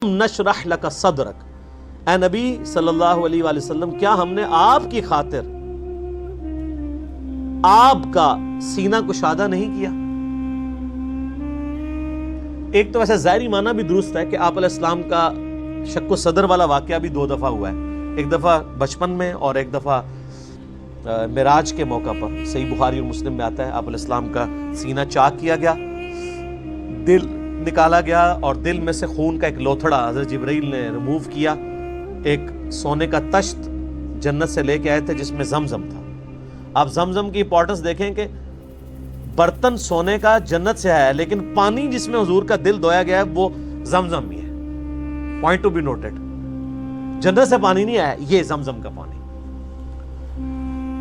نشرح لک صدرک، اے نبی صلی اللہ علیہ وآلہ وسلم کیا ہم نے آپ کی خاطر آپ کا سینہ کشادہ نہیں کیا؟ ایک تو ویسے ظاہری معنی بھی درست ہے کہ آپ علیہ السلام کا شق و صدر والا واقعہ بھی دو دفعہ ہوا ہے، ایک دفعہ بچپن میں اور ایک دفعہ معراج کے موقع پر۔ صحیح بخاری اور مسلم میں آتا ہے آپ علیہ السلام کا سینہ چاک کیا گیا، دل نکالا گیا اور دل میں سے خون کا ایک لوتھڑا حضرت جبرائیل نے ریموو کیا، ایک سونے کا تشت جنت سے لے کے آئے تھے جس میں زمزم تھا۔ آپ زمزم کی امپورٹنس دیکھیں کہ برتن سونے کا جنت سے آیا ہے لیکن پانی جس میں حضور کا دل دھویا گیا ہے وہ زمزم ہی ہے۔ پوائنٹ ٹو بی نوٹڈ، جنت سے پانی نہیں آیا، یہ زمزم کا پانی۔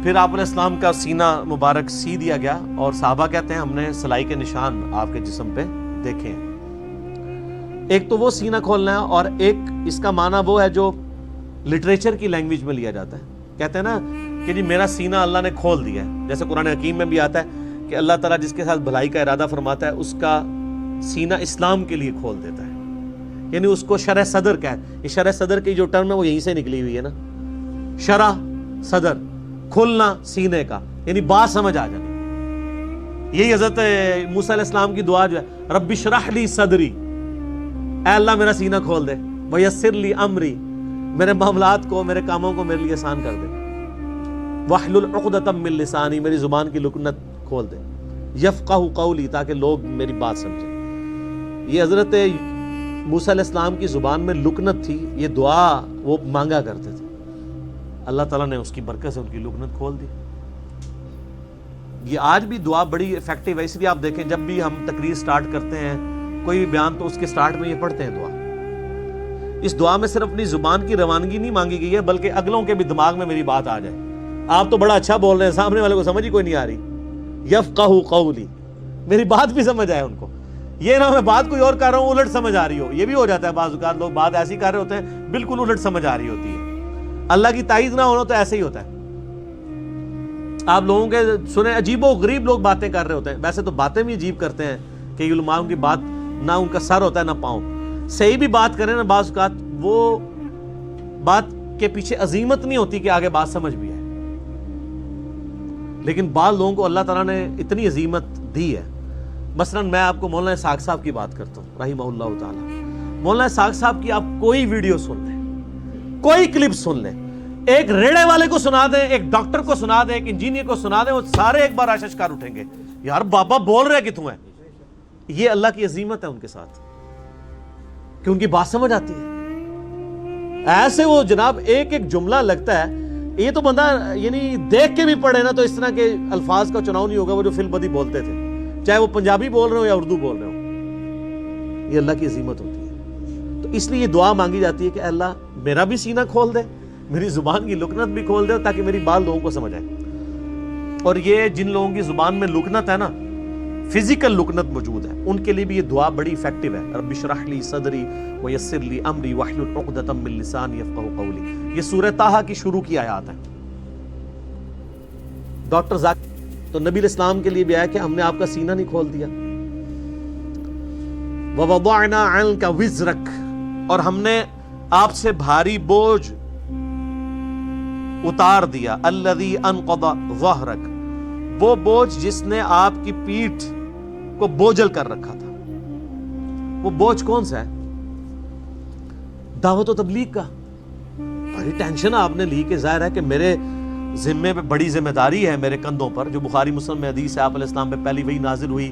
پھر آپ علیہ السلام کا سینہ مبارک سی دیا گیا اور صحابہ کہتے ہیں ہم نے سلائی کے نشان آپ کے جسم پہ دیکھے ہیں۔ ایک تو وہ سینہ کھولنا ہے اور ایک اس کا معنی وہ ہے جو لٹریچر کی لینگویج میں لیا جاتا ہے، کہتے ہیں نا کہ جی میرا سینہ اللہ نے کھول دیا ہے، جیسے قرآن حکیم میں بھی آتا ہے کہ اللہ تعالیٰ جس کے ساتھ بھلائی کا ارادہ فرماتا ہے اس کا سینہ اسلام کے لیے کھول دیتا ہے، یعنی اس کو شرح صدر کہتے ہیں۔ یہ شرح صدر کی جو ٹرم ہے وہ یہیں سے نکلی ہوئی ہے نا، شرح صدر، کھلنا سینے کا، یعنی بات سمجھ آ جانا۔ یہی حضرت موسیٰ علیہ السلام کی دعا جو ہے رب اشرح لی صدری، اے اللہ میرا سینہ کھول دے، ویسر لی امری، میرے معاملات کو میرے کاموں کو میرے لیے آسان کر دے، واحلل عقدۃ من لسانی، میری زبان کی لکنت کھول دے، یفقہوا قولی، تاکہ لوگ میری بات سمجھیں۔ یہ حضرت موسیٰ علیہ السلام کی زبان میں لکنت تھی، یہ دعا وہ مانگا کرتے تھے، اللہ تعالیٰ نے اس کی برکت سے ان کی لکنت کھول دی۔ یہ آج بھی دعا بڑی افیکٹو ہے، اس لیے آپ دیکھیں جب بھی ہم تقریر سٹارٹ کرتے ہیں کوئی بھی بیان تو اس کے سٹارٹ میں یہ پڑھتے ہیں دعا۔ اس دعا میں صرف اپنی زبان کی روانگی نہیں مانگی گئی ہے بلکہ اگلوں کے بھی دماغ میں میری بات آ جائے۔ آپ تو بڑا اچھا بول رہے ہیں، سامنے والے کو سمجھ ہی کوئی نہیں آ رہی، یفقہوا قولی، میری بات بھی سمجھ آئے ان کو، یہ نہ میں بات کوئی اور کر رہا ہوں الٹ سمجھ آ رہی ہو۔ یہ بھی ہو جاتا ہے بعض اوقات لوگ بات ایسی کر رہے ہوتے ہیں بالکل الٹ سمجھ آ رہی ہوتی ہے۔ اللہ کی تائید نہ ہونا تو ایسے ہی ہوتا ہے۔ آپ لوگوں کے سنیں عجیب و غریب لوگ باتیں کر رہے ہوتے ہیں، ویسے تو باتیں بھی عجیب کرتے ہیں کہ علماء کی بات نہ ان کا سر ہوتا ہے نہ پاؤں، صحیح بھی بات کریں نا بعض اوقات وہ بات کے پیچھے عظیمت نہیں ہوتی کہ آگے بات سمجھ بھی آئے، لیکن بعض لوگوں کو اللہ تعالیٰ نے اتنی عظیمت دی ہے۔ مثلا میں آپ کو مولانا اسحاق صاحب کی بات کرتا ہوں رحمہ اللہ تعالیٰ۔ مولانا اسحاق صاحب کی آپ کوئی ویڈیو سن لیں، کوئی کلپ سن لیں، ایک ریڑے والے کو سنا دیں، ایک ڈاکٹر کو سنا دیں، ایک انجینئر کو سنا دیں، وہ سارے ایک بار آششکار اٹھیں گے، یار بابا بول رہے کہ تم ہے۔ یہ اللہ کی عظیمت ہے ان کے ساتھ کہ ان کی بات سمجھ آتی ہے۔ ایسے وہ جناب ایک ایک جملہ لگتا ہے، یہ تو بندہ یعنی دیکھ کے بھی پڑھے نا تو اس طرح کے الفاظ کا چناؤ نہیں ہوگا وہ جو فی البدی بولتے تھے، چاہے وہ پنجابی بول رہے ہو یا اردو بول رہے ہو۔ یہ اللہ کی عظیمت ہوتی ہے، تو اس لیے یہ دعا مانگی جاتی ہے کہ اللہ میرا بھی سینہ کھول دے، میری زبان کی لکنت بھی کھول دے تاکہ میری بات لوگوں کو سمجھ آئے۔ اور یہ جن لوگوں کی زبان میں لکنت ہے نا، فزیکل لکنت موجود ہے، ان کے لیے بھی یہ دعا بڑی افیکٹو ہے۔ رب اشرح لی صدری ویسر لی امری واحلل عقدۃ من لسانی یفقہوا قولی، یہ سورہ طٰہٰ کی شروع کی آیات ہے۔ ڈاکٹر ذاکر تو نبی علیہ السلام کے لیے بھی آیا کہ ہم نے آپ کا سینہ نہیں کھول دیا۔ وَوَضَعْنَا عَنْكَ وِزْرَكَ، اور ہم نے آپ سے بھاری بوجھ اتار دیا، الذی انقض ظہرک، وہ بوجھ جس نے آپ کی پیٹھ کو بوجھل کر رکھا تھا۔ وہ بوجھ کون سا ہے؟ دعوت و تبلیغ کا۔ بڑی ٹینشن آپ نے لی کہ ظاہر ہے کہ میرے ذمے پہ بڑی ذمہ داری ہے میرے کندھوں پر، جو بخاری مسلم میں حدیث ہے آپ علیہ السلام پہ پہلی وحی نازل ہوئی،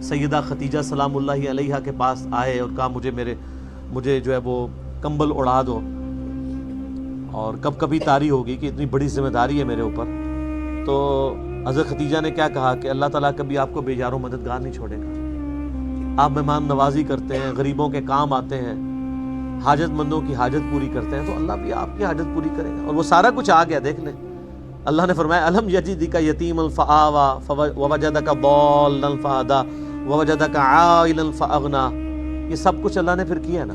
سیدہ خدیجہ سلام اللہ علیہا کے پاس آئے اور کہا مجھے جو ہے وہ کمبل اڑا دو، اور کب کبھی طاری ہوگی کہ اتنی بڑی ذمہ داری ہے میرے اوپر۔ تو حضرت خدیجہ نے کیا کہا کہ اللہ تعالیٰ کبھی آپ کو بے یار و مددگار نہیں چھوڑے گا، آپ مہمان نوازی کرتے ہیں، غریبوں کے کام آتے ہیں، حاجت مندوں کی حاجت پوری کرتے ہیں، تو اللہ بھی آپ کی حاجت پوری کرے گا۔ اور وہ سارا کچھ آ گیا، دیکھ لیں اللہ نے فرمایا الم یجدک یتیما فآویٰ ووجدک ضالا فہدیٰ ووجدک عائلا فاغنیٰ، یہ سب کچھ اللہ نے پھر کیا ہے نا۔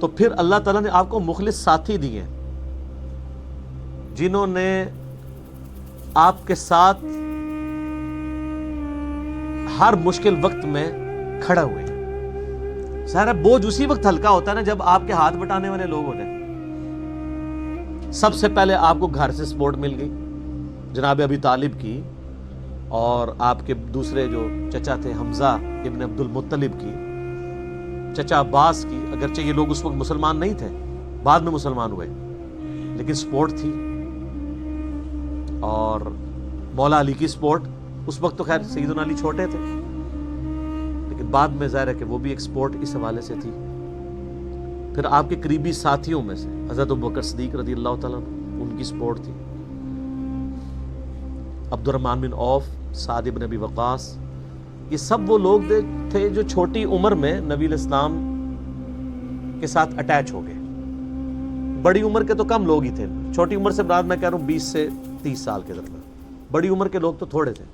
تو پھر اللہ تعالیٰ نے آپ کو مخلص ساتھی دیے جنہوں نے آپ کے ساتھ ہر مشکل وقت میں کھڑا ہوئے ہیں۔ سارا بوجھ اسی وقت ہلکا ہوتا ہے نا جب آپ کے ہاتھ بٹانے والے لوگ ہو جائیں. سب سے پہلے آپ کو گھر سے سپورٹ مل گئی جناب ابی طالب کی، اور آپ کے دوسرے جو چچا تھے حمزہ ابن عبد المطلب کی، چچا عباس کی. اگرچہ یہ لوگ اس وقت مسلمان نہیں تھے، بعد میں مسلمان ہوئے، لیکن سپورٹ تھی. اور مولا علی کی سپورٹ، اس وقت تو خیر سیدنا علی چھوٹے تھے، لیکن بعد میں ظاہر ہے کہ وہ بھی ایک سپورٹ اس حوالے سے تھی. پھر آپ کے قریبی ساتھیوں میں سے حضرت ابوبکر صدیق رضی اللہ تعالیٰ عنہ، ان کی سپورٹ تھی. عبد الرحمن بن عوف، سعد بن ابی وقاص، یہ سب وہ لوگ تھے جو چھوٹی عمر میں نبی علیہ السلام کے ساتھ اٹیچ ہو گئے. بڑی عمر کے تو کم لوگ ہی تھے، چھوٹی عمر سے مراد میں کہہ رہا ہوں 20 سے 30 سال کے درمیان، بڑی عمر کے لوگ تو تھوڑے تھے.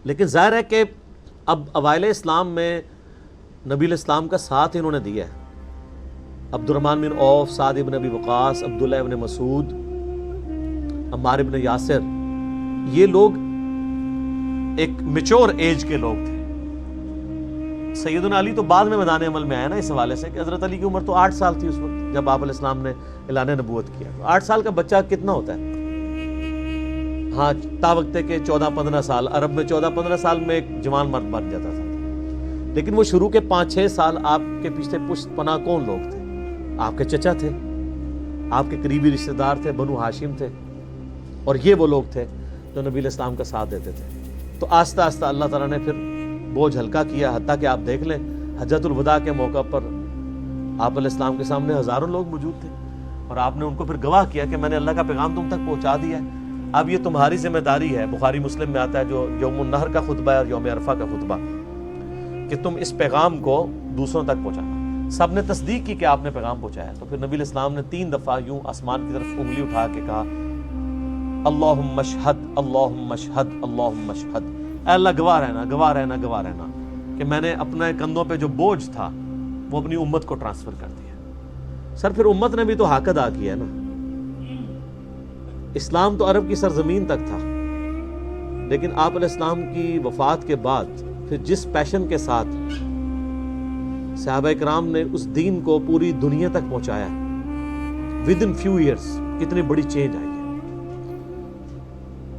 لیکن ظاہر ہے کہ اب اوائل اسلام میں نبی علیہ السلام کا ساتھ انہوں نے دیا ہے. عبد الرحمن بن عوف، سعد بن ابی وقاص، عبداللہ ابن مسعود، عمار ابن یاسر، یہ لوگ ایک میچور ایج کے لوگ تھے. سیدنا علی تو بعد میں میدان عمل میں آیا نا، اس حوالے سے کہ حضرت علی کی عمر تو 8 سال تھی اس وقت جب آپ علیہ السلام نے اعلان نبوت کیا. 8 سال کا بچہ کتنا ہوتا ہے؟ ہاں تا وقت کے 14-15 سال، عرب میں 14-15 سال میں ایک جوان مرد بن جاتا تھا. لیکن وہ شروع کے 5-6 سال آپ کے پیچھے پشت پناہ کون لوگ تھے؟ آپ کے چچا تھے، آپ کے قریبی رشتہ دار تھے، بنو ہاشم تھے، اور یہ وہ لوگ تھے جو نبی علیہ السلام کا ساتھ دیتے تھے. تو آہستہ آہستہ اللہ تعالیٰ نے پھر بوجھ ہلکا کیا، حتیٰ کہ آپ دیکھ لیں حجۃ الوداع کے موقع پر آپ علیہ السلام کے سامنے ہزاروں لوگ موجود تھے، اور آپ نے ان کو پھر گواہ کیا کہ میں نے اللہ کا پیغام تم تک پہنچا دیا ہے. اب یہ تمہاری ذمہ داری ہے. بخاری مسلم میں آتا ہے جو یوم النہر کا خطبہ ہے اور یوم عرفہ کا خطبہ، کہ تم اس پیغام کو دوسروں تک پہنچانا. سب نے تصدیق کی کہ آپ نے پیغام پہنچایا. تو پھر نبی علیہ السلام نے 3 دفعہ یوں آسمان کی طرف انگلی اٹھا کے کہا اللہم اشہد اللہم اشہد اللہم اشہد، اے اللہ گواہ رہنا گواہ رہنا گواہ رہنا کہ میں نے اپنے کندھوں پہ جو بوجھ تھا وہ اپنی امت کو ٹرانسفر کر دیا. سر پھر امت نے بھی تو حق ادا کیا ہے نا. اسلام تو عرب کی سرزمین تک تھا، لیکن آپ علیہ السلام کی وفات کے بعد پھر جس پیشن کے ساتھ صحابہ کرام نے اس دین کو پوری دنیا تک پہنچایا، ودن فیو ایئرز کتنی بڑی چینج آئی ہے.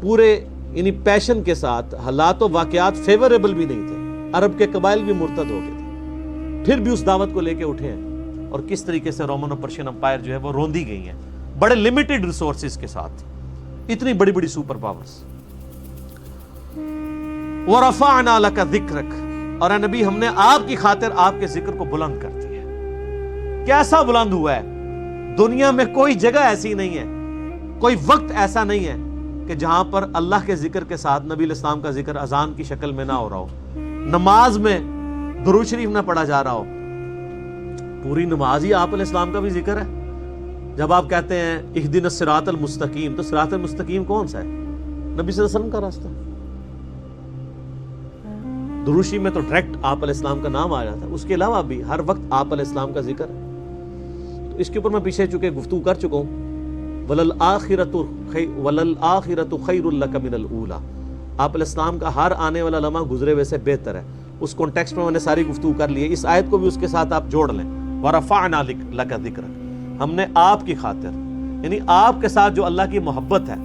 پورے یعنی پیشن کے ساتھ، حالات و واقعات فیوریبل بھی نہیں تھے، عرب کے قبائل بھی مرتد ہو گئے تھے، پھر بھی اس دعوت کو لے کے اٹھے ہیں. اور کس طریقے سے رومن اور پرشین امپائر جو ہے وہ روندی گئی ہیں بڑے لمیٹڈ ریسورسز کے ساتھ، اتنی بڑی بڑی سپر پاورز. وَرَفَعْنَا لَكَ ذِكْرَكَ، اور اے نبی ہم نے آپ کی خاطر آپ کے ذکر کو بلند کر دیا. کیسا بلند ہوا ہے؟ دنیا میں کوئی جگہ ایسی نہیں ہے، کوئی وقت ایسا نہیں ہے کہ جہاں پر اللہ کے ذکر کے ساتھ نبی علیہ السلام کا ذکر اذان کی شکل میں نہ ہو رہا ہو، نماز میں درود شریف نہ پڑھا جا رہا ہو. پوری نماز ہی آپ علیہ السلام کا بھی ذکر ہے. جب آپ کہتے ہیں اہدنا الصراط المستقیم، تو صراط المستقیم کون سا ہے؟ نبی صلی اللہ علیہ وسلم کا راستہ. درود شریف میں تو ڈائریکٹ آپ علیہ السلام کا نام آ جاتا ہے، اس کے علاوہ بھی ہر وقت آپ علیہ السلام کا ذکر ہے. تو اس کے اوپر میں پیچھے چکے گفتگو کر چکا ہوں. وَلَلْآخِرَةُ خَيْرٌ لَكَ مِنَ الْأُولَى، آپ علیہ السلام کا ہر آنے والا لمحہ گزرے ہوئے سے بہتر ہے. اس کانٹیکسٹ میں نے ساری گفتگو کر لی ہے. اس آیت کو بھی اس کے ساتھ آپ جوڑ لیں، وَرَفَعْنَا لَكَ ذِكْرَكَ، ہم نے آپ کی خاطر، یعنی آپ کے ساتھ جو اللہ کی محبت ہے،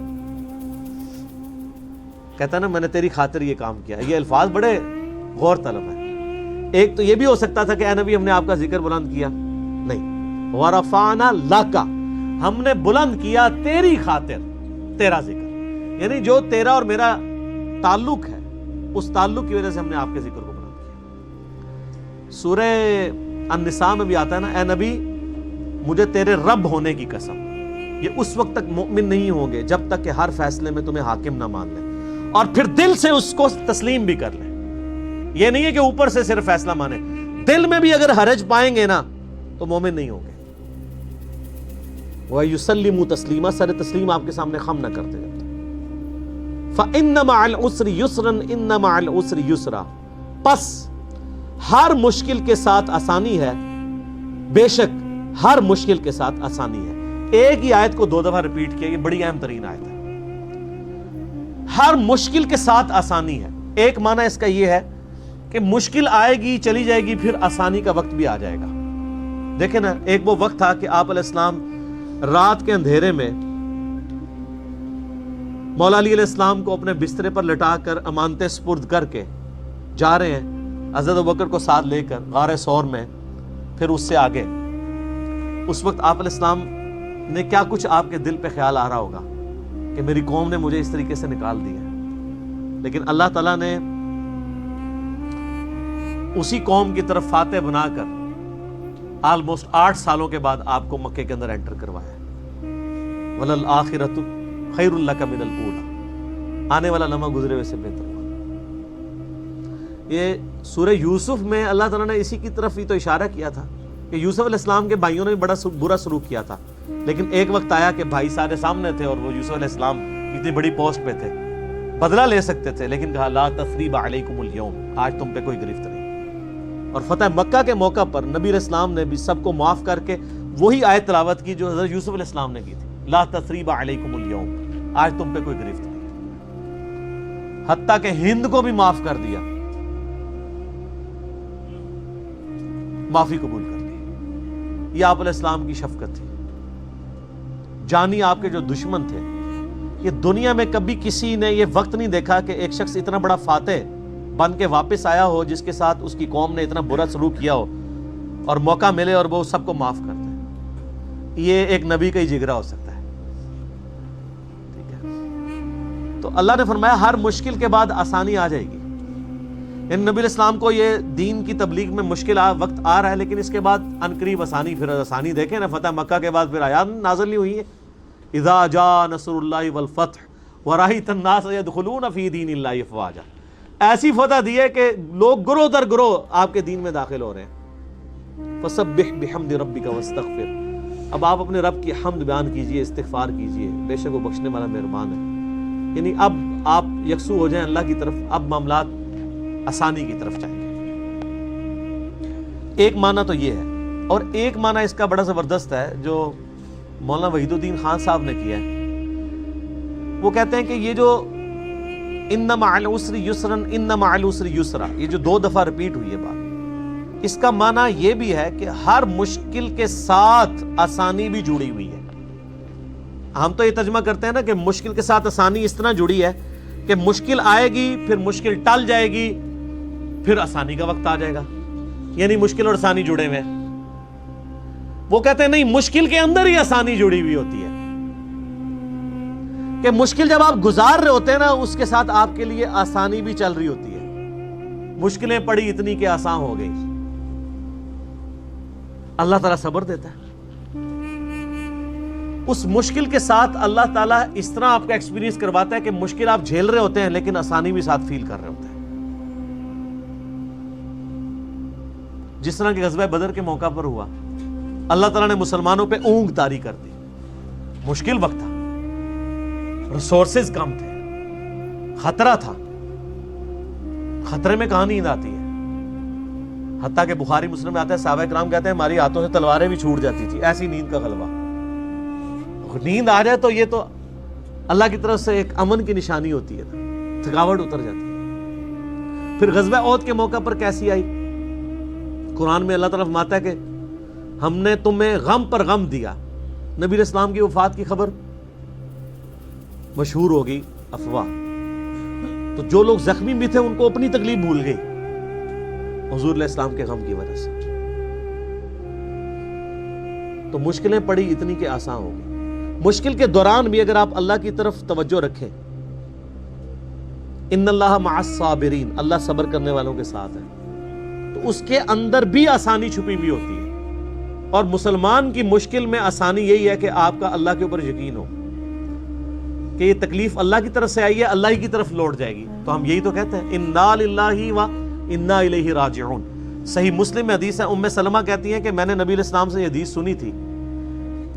کہتا ہے نا میں نے تیری خاطر یہ کام کیا. یہ الفاظ بڑے غور طلب ہیں. ایک تو یہ بھی ہو سکتا تھا کہ اے نبی ہم نے آپ کا ذکر بلند کیا، نہیں، وَرَفَعْنَا لَكَ، ہم نے بلند کیا تیری خاطر تیرا ذکر، یعنی جو تیرا اور میرا تعلق ہے اس تعلق کی وجہ سے ہم نے آپ کے ذکر کو بلند کیا. سورہ النساء میں بھی آتا ہے نا، اے نبی مجھے تیرے رب ہونے کی قسم، یہ اس وقت تک مؤمن نہیں ہوں گے جب تک کہ ہر فیصلے میں تمہیں حاکم نہ مان لیں اور پھر دل سے اس کو تسلیم بھی کر لیں. یہ نہیں ہے کہ اوپر سے صرف فیصلہ مانے، دل میں بھی اگر حرج پائیں گے نا تو مومن نہیں ہوں گے. وَيُسَلِّمُ تَسْلِيمًا، سر تسلیم آپ کے سامنے خم نہ کرتے جاتے. فَإِنَّ مَعَ الْعُسْرِ يُسْرًا إِنَّ مَعَ الْعُسْرِ يُسْرًا، پس ہر مشکل کے ساتھ آسانی ہے، بے شک ہر مشکل کے ساتھ آسانی ہے. ایک ہی آیت کو 2 دفعہ ریپیٹ کیا، یہ بڑی اہم ترین آیت ہے. ہر مشکل کے ساتھ آسانی ہے. ایک معنی اس کا یہ ہے کہ مشکل آئے گی چلی جائے گی، پھر آسانی کا وقت بھی آ جائے گا۔ دیکھیں نا، ایک وہ وقت تھا کہ آپ علیہ السلام رات کے اندھیرے میں مولا علی علیہ السلام کو اپنے بسترے پر لٹا کر امانتیں سپرد کر کے جا رہے ہیں حضرت ابوبکر کو ساتھ لے کر غار ثور میں، پھر اس سے آگے۔ اس وقت آپ علیہ السلام نے کیا کچھ آپ کے دل پہ خیال آ رہا ہوگا کہ میری قوم نے مجھے اس طریقے سے نکال دیا، لیکن اللہ تعالیٰ نے اسی قوم کی طرف فاتح بنا کر آلموسٹ 8 سالوں کے بعد آپ کو مکے کے اندر انٹر کروایا۔ وَلَلْآخِرَةُ خَيْرٌ لَكَ مِنَ الْأُولَىٰ، آنے والا لمحہ گزرے ہوئے سے بہتر ہوا۔ یہ سورہ یوسف میں اللہ تعالیٰ نے اسی کی طرف ہی تو اشارہ کیا تھا کہ یوسف علیہ السلام کے بھائیوں نے بڑا برا سلوک کیا تھا، لیکن ایک وقت آیا کہ بھائی سارے سامنے تھے اور وہ یوسف علیہ السلام اتنی بڑی پوسٹ پہ تھے، بدلہ لے سکتے تھے، لیکن کہا لا تثریب علیکم اليوم، آج تم پہ کوئی گرفت نہیں۔ اور فتح مکہ کے موقع پر نبی علیہ السلام نے بھی سب کو معاف کر کے وہی آیت تلاوت کی جو حضرت یوسف علیہ السلام نے کی تھی، لا تثریب علیکم اليوم، آج تم پہ کوئی گرفت نہیں، حتیٰ کہ ہند کو بھی معاف کر دیا، معافی قبول کر لی۔ یہ آپ علیہ السلام کی شفقت تھی۔ جانی آپ کے جو دشمن تھے، یہ دنیا میں کبھی کسی نے یہ وقت نہیں دیکھا کہ ایک شخص اتنا بڑا فاتح بن کے واپس آیا ہو جس کے ساتھ اس کی قوم نے اتنا برا سلوک کیا ہو اور موقع ملے اور وہ سب کو معاف کر دے۔ یہ ایک نبی کا ہی جگرا ہو سکتا ہے، ٹھیک ہے؟ تو اللہ نے فرمایا ہر مشکل کے بعد آسانی آ جائے گی۔ ان نبی علیہ السلام کو یہ دین کی تبلیغ میں مشکل وقت آ رہا ہے، لیکن اس کے بعد عنقریب آسانی، پھر آسانی دیکھیں نا، فتح مکہ کے بعد پھر آیات نازل نہیں ہوئی ہے، اذا جاء نصر اللہ والفتح ورأیت الناس یدخلون فی دین اللہ افواجا، ایسی فتح دی ہے کہ لوگ گروہ در گروہ آپ کے دین میں داخل ہو رہے ہیں۔ فسبح بحمد ربک واستغفر، اب آپ اپنے رب کی حمد بیان کیجئے، استغفار کیجئے، بے شک وہ بخشنے والا مہربان ہے۔ یعنی اب آپ یکسو ہو جائیں اللہ کی طرف، اب معاملات آسانی کی طرف جائیں گے۔ ایک معنی تو یہ ہے، اور ایک معنی اس کا بڑا زبردست ہے جو مولانا وحید الدین خان صاحب نے کیا ہے۔ وہ کہتے ہیں کہ یہ جو ان مع العسر یسرا ان مع العسر یسرا، یہ جو 2 دفعہ ریپیٹ ہوئی ہے بات، اس کا معنی یہ بھی ہے کہ ہر مشکل کے ساتھ آسانی بھی جڑی ہوئی ہے۔ ہم تو یہ ترجمہ کرتے ہیں نا کہ مشکل کے ساتھ آسانی اس طرح جڑی ہے کہ مشکل آئے گی، پھر مشکل ٹل جائے گی، پھر آسانی کا وقت آ جائے گا، یعنی مشکل اور آسانی جڑے ہوئے ہیں۔ وہ کہتے ہیں نہیں، مشکل کے اندر ہی آسانی جڑی ہوئی ہوتی ہے، کہ مشکل جب آپ گزار رہے ہوتے ہیں نا، اس کے ساتھ آپ کے لیے آسانی بھی چل رہی ہوتی ہے۔ مشکلیں پڑی اتنی کہ آسان ہو گئی، اللہ تعالیٰ صبر دیتا ہے۔ اس مشکل کے ساتھ اللہ تعالیٰ اس طرح آپ کا ایکسپیرینس کرواتا ہے کہ مشکل آپ جھیل رہے ہوتے ہیں لیکن آسانی بھی ساتھ فیل کر رہے ہوتے ہیں۔ جس طرح کہ غزوہ بدر کے موقع پر ہوا، اللہ تعالیٰ نے مسلمانوں پہ اونگ طاری کر دی، مشکل وقت تھا، ریسورسز کم تھے، خطرہ تھا، خطرے میں کہاں نیند آتی ہے؟ حتیٰ کہ بخاری مسلم میں آتا ہے، صحابہ کرام کہتے ہیں ہماری ہاتھوں سے تلواریں بھی چھوٹ جاتی تھی، ایسی نیند کا غلبہ۔ نیند آ جائے تو یہ تو اللہ کی طرف سے ایک امن کی نشانی ہوتی ہے، تھکاوٹ اتر جاتی ہے۔ پھر غزوہ احد کے موقع پر کیسی آئی؟ قرآن میں اللہ تعالیٰ فرماتا ہے کہ ہم نے تمہیں غم پر غم دیا۔ نبی علیہ السلام کی وفات کی خبر مشہور ہوگی، افواہ، تو جو لوگ زخمی بھی تھے ان کو اپنی تکلیف بھول گئی حضور علیہ السلام کے غم کی وجہ سے۔ تو مشکلیں پڑی اتنی کہ آسان ہو گئی۔ مشکل کے دوران بھی اگر آپ اللہ کی طرف توجہ رکھیں، ان اللہ مع الصابرین، اللہ صبر کرنے والوں کے ساتھ ہے، تو اس کے اندر بھی آسانی چھپی ہوئی ہوتی ہے۔ اور مسلمان کی مشکل میں آسانی یہی ہے کہ آپ کا اللہ کے اوپر یقین ہو کہ یہ تکلیف اللہ کی طرف سے آئی ہے، اللہ ہی کی طرف لوٹ جائے گی۔ تو ہم یہی تو کہتے ہیں انا للہ و انا الیہ راجعون۔ صحیح مسلم میں حدیث ہے، ام سلمہ کہتی ہیں کہ میں نے نبی علیہ السلام سے یہ حدیث سنی تھی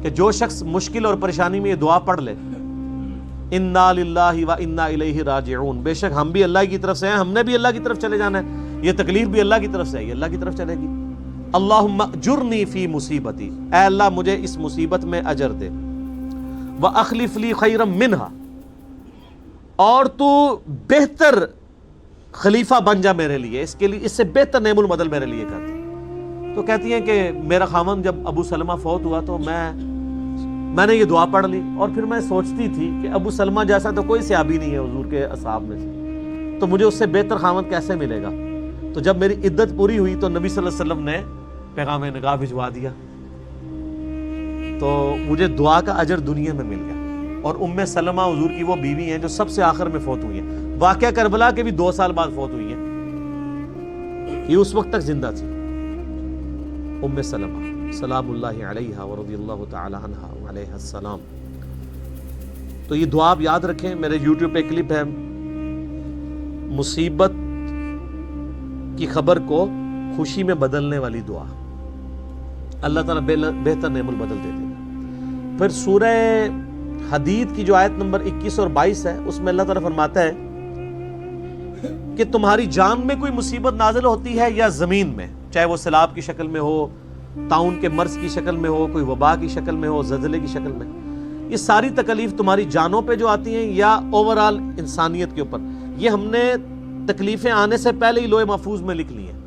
کہ جو شخص مشکل اور پریشانی میں یہ دعا پڑھ لے، انا للہ و انا الیہ راجعون، بے شک ہم بھی اللہ کی طرف سے ہیں، ہم نے بھی اللہ کی طرف چلے جانا ہے، یہ تکلیف بھی اللہ کی طرف سے ہے، یہ اللہ کی طرف چلے گی۔ اللہم اجرنی فی مصیبتی، اے اللہ مجھے اس مصیبت میں اجر دے، وَأَخْلِفْ لِي خَيْرًا مِنْهَا، اور تو بہتر خلیفہ بن جا میرے لیے، اس کے لیے اس سے بہتر نعم البدل میرے لیے کر دے۔ تو کہتی ہیں کہ میرا خاوند جب ابو سلمہ فوت ہوا تو میں نے یہ دعا پڑھ لی، اور پھر میں سوچتی تھی کہ ابو سلمہ جیسا تو کوئی صحابی نہیں ہے حضور کے اصحاب میں سے، تو مجھے اس سے بہتر خاوند کیسے ملے گا؟ تو جب میری عدت پوری ہوئی تو نبی صلی اللہ علیہ وسلم نے پیغام نکاح بھجوا دیا، تو مجھے دعا کا اجر دنیا میں مل گیا۔ اور ام سلمہ حضور کی وہ بیوی ہیں جو سب سے آخر میں فوت ہوئی ہیں، واقعہ کربلا کے بھی 2 سال بعد فوت ہوئی ہیں، یہ اس وقت تک زندہ تھی ام سلمہ سلام اللہ علیہا ورضی اللہ تعالی عنہا وعلیہ السلام۔ تو یہ دعا آپ یاد رکھیں، میرے یوٹیوب پہ کلپ ہے، مصیبت کی خبر کو خوشی میں بدلنے والی دعا، اللہ تعالیٰ بہتر نعم البدل دے دے گا۔ پھر سورہ حدید کی جو آیت نمبر 21 اور 22 ہے، اس میں اللہ تعالیٰ فرماتا ہے کہ تمہاری جان میں کوئی مصیبت نازل ہوتی ہے یا زمین میں، چاہے وہ سیلاب کی شکل میں ہو، طاعون کے مرض کی شکل میں ہو، کوئی وبا کی شکل میں ہو، زلزلے کی شکل میں، یہ ساری تکلیف تمہاری جانوں پہ جو آتی ہیں یا اوورال انسانیت کے اوپر، یہ ہم نے تکلیفیں آنے سے پہلے ہی لوح محفوظ میں لکھ لی ہیں،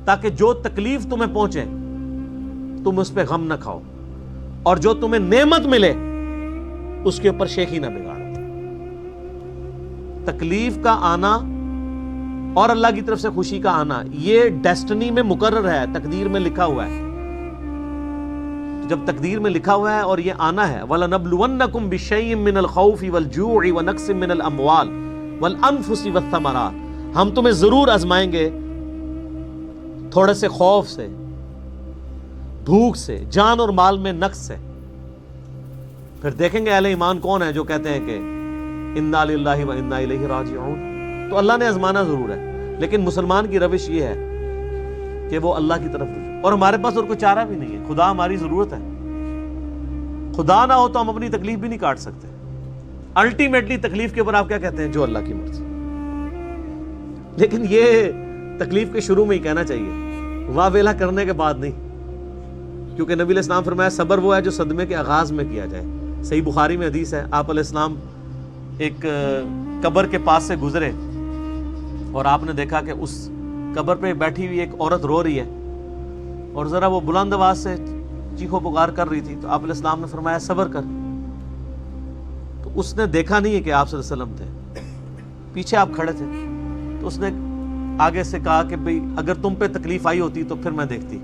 تاکہ جو تکلیف تمہیں پہنچے تم اس پہ غم نہ کھاؤ، اور جو تمہیں نعمت ملے اس کے اوپر شیخی نہ بگاڑو۔ تکلیف کا آنا اور اللہ کی طرف سے خوشی کا آنا یہ ڈیسٹنی میں مقرر ہے، تقدیر میں لکھا ہوا ہے۔ جب تقدیر میں لکھا ہوا ہے اور یہ آنا ہے، وَلَنَبْلُوَنَّكُمْ بِشَيْءٍ مِّنَ الْخَوْفِ وَالْجُوعِ وَنَقْصٍ مِّنَ الْأَمْوَالِ وَالْأَنفُسِ وَالثَّمَرَاتِ، ہم تمہیں ضرور آزمائیں گے تھوڑے سے خوف سے، بھوک سے، جان اور مال میں نقص سے۔ پھر دیکھیں گے اہل ایمان کون ہیں جو کہتے ہیں کہ اِنَّا لِلَّهِ وَإِنَّا إِلَيْهِ راجعون۔ تو اللہ نے آزمانا ضرور ہے، لیکن مسلمان کی روش یہ ہے کہ وہ اللہ کی طرف رجوع، اور ہمارے پاس اور کوئی چارہ بھی نہیں ہے، خدا ہماری ضرورت ہے، خدا نہ ہو تو ہم اپنی تکلیف بھی نہیں کاٹ سکتے۔ الٹیمیٹلی تکلیف کے اوپر آپ کیا کہتے ہیں؟ جو اللہ کی مرضی۔ لیکن یہ تکلیف کے شروع میں ہی کہنا چاہیے، واہ ویلا کرنے کے بعد نہیں، کیونکہ نبی علیہ السلام فرمایا صبر وہ ہے جو صدمے کے آغاز میں کیا جائے۔ صحیح بخاری میں حدیث ہے، آپ علیہ السلام ایک قبر کے پاس سے گزرے اور آپ نے دیکھا کہ اس قبر پہ بیٹھی ہوئی ایک عورت رو رہی ہے، اور ذرا وہ بلند آواز سے چیخو پکار کر رہی تھی، تو آپ علیہ السلام نے فرمایا صبر کر۔ تو اس نے دیکھا نہیں ہے کہ آپ صلی اللہ علیہ وسلم تھے، پیچھے آپ کھڑے تھے، تو اس نے آگے سے کہا کہ بھئی اگر تم پہ تکلیف آئی ہوتی تو پھر میں دیکھتی۔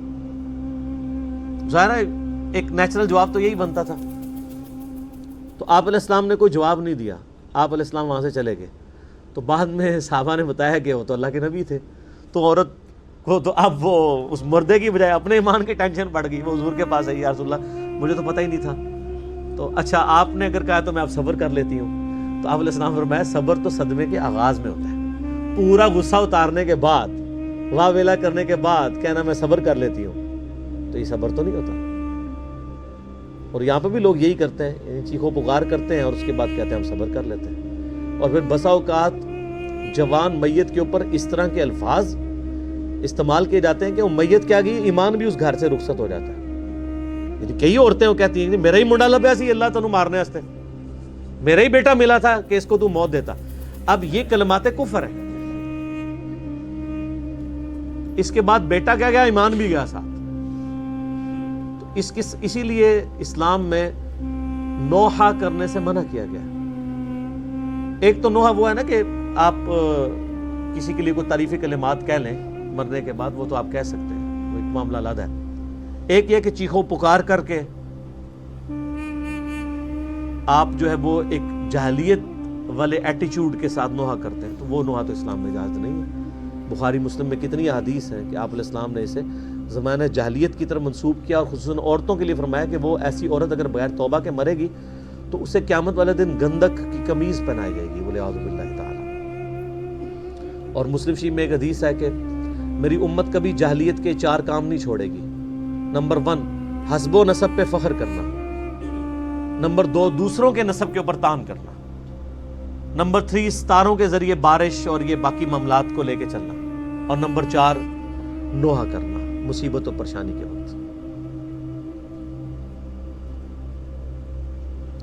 ظاہر ہے ایک نیچرل جواب تو یہی بنتا تھا، تو آپ علیہ السلام نے کوئی جواب نہیں دیا، آپ علیہ السلام وہاں سے چلے گئے۔ تو بعد میں صحابہ نے بتایا کہ وہ تو اللہ کے نبی تھے، تو عورت کو تو اب وہ اس مردے کی بجائے اپنے ایمان کی ٹینشن پڑ گئی، وہ حضور کے پاس آئی، یا رسول اللہ مجھے تو پتہ ہی نہیں تھا، تو اچھا آپ نے اگر کہا تو میں اب صبر کر لیتی ہوں۔ تو آپ علیہ السلام فرمایا صبر تو صدمے کے آغاز میں ہوتا ہے، پورا غصہ اتارنے کے بعد، واہ ویلا کرنے کے بعد کہنا میں صبر کر لیتی ہوں، تو یہ صبر تو نہیں ہوتا۔ اور یہاں پہ بھی لوگ یہی کرتے ہیں، چیخو پکار کرتے ہیں اور اس کے بعد کہتے ہیں ہم صبر کر لیتے ہیں، اور پھر بسا اوقات جوان میت کے اوپر اس طرح کے الفاظ استعمال کیے جاتے ہیں کہ وہ میت کے آگے ایمان بھی اس گھر سے رخصت ہو جاتا ہے۔ یعنی کئی عورتیں وہ کہتی ہیں کہ میرا ہی منڈا لبیا سی اللہ تنو مارنے واسطے، میرا ہی بیٹا ملا تھا کہ اس کو تو موت دیتا۔ اب یہ کلمات کفر ہے، اس کے بعد بیٹا کیا گیا، ایمان بھی گیا ساتھ۔ اسی لیے اسلام میں نوحہ کرنے سے منع کیا گیا۔ ایک تو نوحہ وہ ہے نا کہ آپ کسی کے لیے کوئی تعریفی کلمات کہہ لیں مرنے کے بعد، وہ تو آپ کہہ سکتے ہیں، وہ ایک معاملہ علیحدہ ہے۔ ایک یہ کہ چیخو پکار کر کے آپ جو ہے وہ ایک جاہلیت والے ایٹیچیوڈ کے ساتھ نوحہ کرتے ہیں، تو وہ نوحہ تو اسلام میں اجازت نہیں ہے۔ بخاری مسلم میں کتنی احادیث ہیں کہ آپ علیہ السلام نے اسے زمانہ جاہلیت کی طرف منسوب کیا، اور خصوصاً عورتوں کے لیے فرمایا کہ وہ ایسی عورت اگر بغیر توبہ کے مرے گی تو اسے قیامت والے دن گندک کی قمیض پہنائی جائے گی، وَلِعَاذُ بِاللَّهِ تعالی۔ اور مسلم شریف میں ایک حدیث ہے کہ میری امت کبھی جاہلیت کے 4 کام نہیں چھوڑے گی۔ نمبر 1 حسب و نسب پہ فخر کرنا، نمبر 2 دوسروں کے نسب کے اوپر تان کرنا، نمبر 3 ستاروں کے ذریعے بارش اور یہ باقی معاملات کو لے کے چلنا، اور نمبر 4 نوحہ کرنا مصیبت و پریشانی کے وقت۔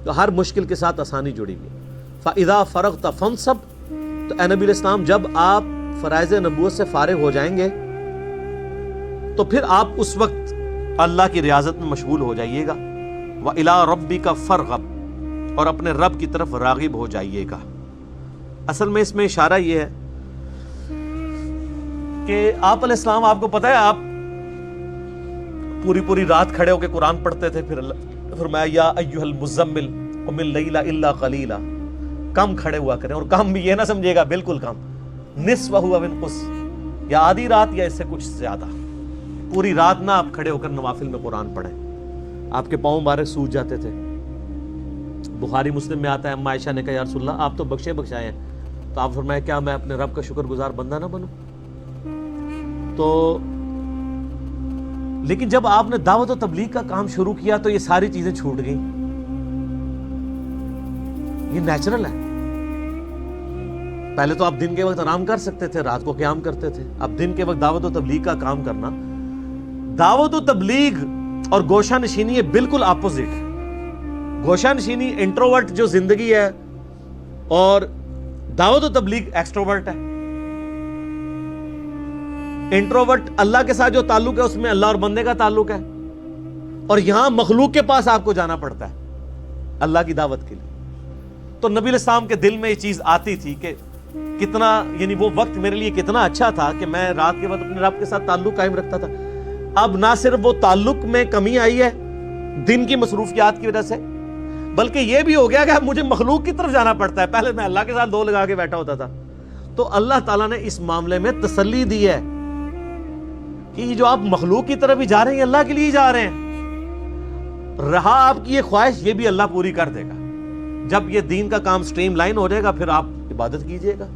تو ہر مشکل کے ساتھ آسانی جڑی ہوئی۔ فَإِذَا فَرَغْتَ فَانْصَبْ، تو اے نبی علیہ السلام جب آپ فرائض نبوت سے فارغ ہو جائیں گے تو پھر آپ اس وقت اللہ کی ریاضت میں مشغول ہو جائیے گا. وَإِلَىٰ رَبِّكَ فَارْغَب، اور اپنے رب کی طرف راغب ہو جائیے گا. اصل میں اس میں اشارہ یہ ہے کہ آپ علیہ السلام، آپ کو پتہ ہے آپ پوری رات کھڑے ہو کے قرآن پڑھتے تھے. پھر اللہ فرمایا یا ایھا المزمل قم اللیل الا قلیلا، کم کھڑے ہوا کریں. اور کم بھی یہ نہ سمجھے گا بالکل کم، نصفہ او انقص، یا آدھی رات یا اس سے کچھ زیادہ. پوری رات نہ آپ کھڑے ہو کر نوافل میں قرآن پڑھیں. آپ کے پاؤں مبارک سوج جاتے تھے. بخاری مسلم میں آتا ہے اما عائشہ نے کہا یا رسول اللہ آپ تو بخشے بخشائے ہیں، تو آپ فرمایا کیا میں اپنے رب کا شکر گزار بندہ نہ بنوں؟ تو لیکن جب آپ نے دعوت و تبلیغ کا کام شروع کیا تو یہ ساری چیزیں چھوٹ گئیں. یہ نیچرل ہے. پہلے تو آپ دن کے وقت آرام کر سکتے تھے، رات کو قیام کرتے تھے. اب دن کے وقت دعوت و تبلیغ کا کام کرنا، دعوت و تبلیغ اور گوشہ نشینی یہ بالکل اپوزٹ ہے. گوشہ نشینی انٹروورٹ جو زندگی ہے، اور دعوت و تبلیغ ایکسٹروورٹ ہے. انٹروورٹ اللہ کے ساتھ جو تعلق ہے اس میں اللہ اور بندے کا تعلق ہے، اور یہاں مخلوق کے پاس آپ کو جانا پڑتا ہے اللہ کی دعوت کے لیے. تو نبی علیہ السلام کے دل میں یہ چیز آتی تھی کہ کتنا، یعنی وہ وقت میرے لیے کتنا اچھا تھا کہ میں رات کے وقت اپنے رب کے ساتھ تعلق قائم رکھتا تھا. اب نہ صرف وہ تعلق میں کمی آئی ہے دن کی مصروفیات کی وجہ سے، بلکہ یہ بھی ہو گیا کہ اب مجھے مخلوق کی طرف جانا پڑتا ہے. پہلے میں اللہ کے ساتھ دو لگا کے بیٹھا ہوتا تھا. تو اللہ تعالیٰ نے اس معاملے میں تسلی دی ہے کہ یہ جو آپ مخلوق کی طرف ہی جا رہے ہیں اللہ کے لیے جا رہے ہیں. رہا آپ کی یہ خواہش، یہ بھی اللہ پوری کر دے گا. جب یہ دین کا کام سٹریم لائن ہو جائے گا پھر آپ عبادت کیجئے گا.